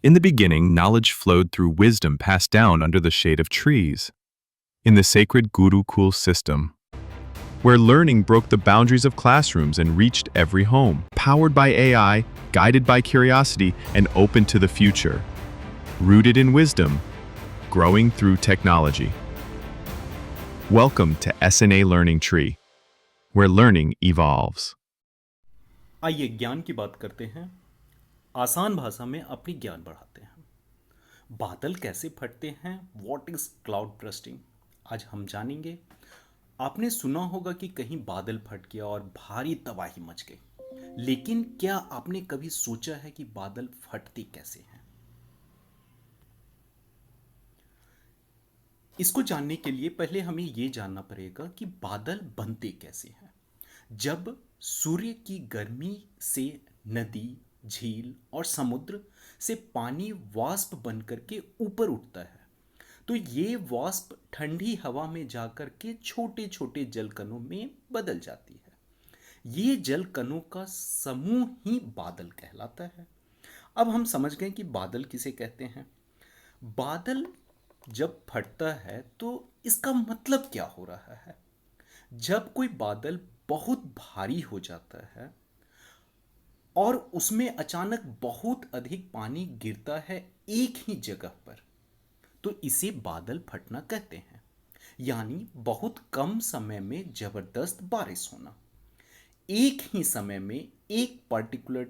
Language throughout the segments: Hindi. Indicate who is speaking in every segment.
Speaker 1: In the beginning, knowledge flowed through wisdom passed down under the shade of trees. In the sacred Gurukul system, where learning broke the boundaries of classrooms and reached every home, powered by AI, guided by curiosity, and open to the future. Rooted in wisdom, growing through technology. Welcome to SNA Learning Tree, where learning evolves.
Speaker 2: आइए ज्ञान की बात करते हैं। आसान भाषा में अपनी ज्ञान बढ़ाते हैं। बादल कैसे फटते हैं, व्हाट इज क्लाउड बर्स्टिंग, आज हम जानेंगे। आपने सुना होगा कि कहीं बादल फट गया और भारी तबाही मच गई, लेकिन क्या आपने कभी सोचा है कि बादल फटते कैसे हैं? इसको जानने के लिए पहले हमें यह जानना पड़ेगा कि बादल बनते कैसे हैं। जब सूर्य की गर्मी से नदी, झील और समुद्र से पानी वाष्प बनकर के ऊपर उठता है, तो ये वाष्प ठंडी हवा में जाकर के छोटे छोटे जलकणों में बदल जाती है। ये जलकणों का समूह ही बादल कहलाता है। अब हम समझ गए कि बादल किसे कहते हैं। बादल जब फटता है तो इसका मतलब क्या हो रहा है? जब कोई बादल बहुत भारी हो जाता है और उसमें अचानक बहुत अधिक पानी गिरता है एक ही जगह पर, तो इसे बादल फटना कहते हैं। यानी बहुत कम समय में जबरदस्त बारिश होना। एक ही समय में एक पर्टिकुलर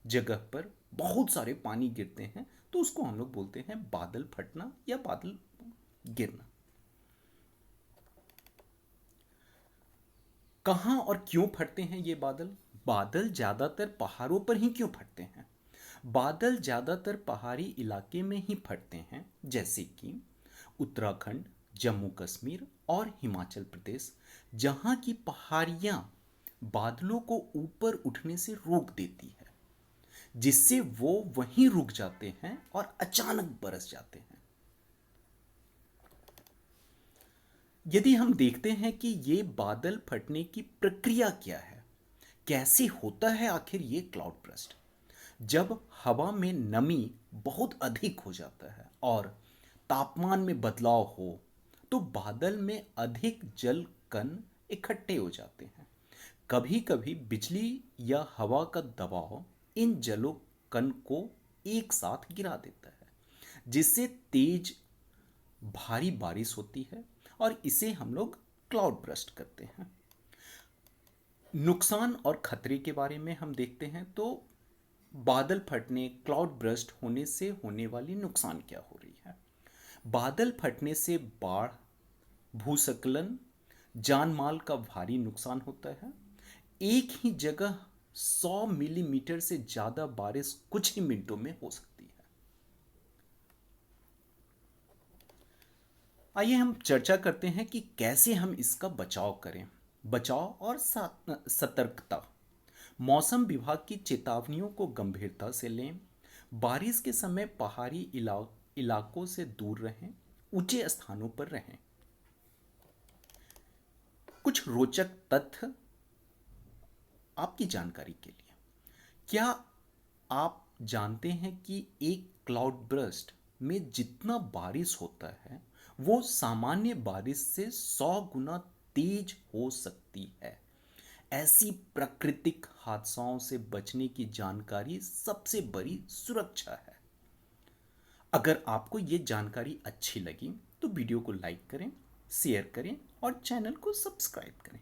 Speaker 2: जगह पर बहुत सारे पानी गिरते हैं, तो उसको हम लोग बोलते हैं बादल फटना या बादल गिरना। कहाँ और क्यों फटते हैं ये बादल? बादल ज़्यादातर पहाड़ों पर ही क्यों फटते हैं? बादल ज़्यादातर पहाड़ी इलाके में ही फटते हैं, जैसे कि उत्तराखंड, जम्मू कश्मीर और हिमाचल प्रदेश, जहाँ की पहाड़ियाँ बादलों को ऊपर उठने से रोक देती है, जिससे वो वहीं रुक जाते हैं और अचानक बरस जाते हैं। यदि हम देखते हैं कि ये बादल फटने की प्रक्रिया क्या है, कैसे होता है आखिर ये क्लाउड बर्स्ट। जब हवा में नमी बहुत अधिक हो जाता है और तापमान में बदलाव हो, तो बादल में अधिक जल कण इकट्ठे हो जाते हैं। कभी कभी बिजली या हवा का दबाव इन जलो कण को एक साथ गिरा देता है, जिससे तेज भारी बारिश होती है, और इसे हम लोग क्लाउड बर्स्ट करते हैं। नुकसान और खतरे के बारे में हम देखते हैं तो बादल फटने, क्लाउड बर्स्ट होने से होने वाली नुकसान क्या हो रही है। बादल फटने से बाढ़, भूस्खलन, जान माल का भारी नुकसान होता है। एक ही जगह 100 मिलीमीटर से ज़्यादा बारिश कुछ ही मिनटों में हो सकती है। आइए हम चर्चा करते हैं कि कैसे हम इसका बचाव करें। बचाव और सतर्कता। मौसम विभाग की चेतावनियों को गंभीरता से लें। बारिश के समय पहाड़ी इलाकों से दूर रहें, ऊंचे स्थानों पर रहें। कुछ रोचक तथ्य आपकी जानकारी के लिए। क्या आप जानते हैं कि एक क्लाउड बर्स्ट में जितना बारिश होता है, वो सामान्य बारिश से 100 गुना तेज हो सकती है? ऐसी प्राकृतिक हादसाओं से बचने की जानकारी सबसे बड़ी सुरक्षा है। अगर आपको ये जानकारी अच्छी लगी तो वीडियो को लाइक करें, शेयर करें और चैनल को सब्सक्राइब करें।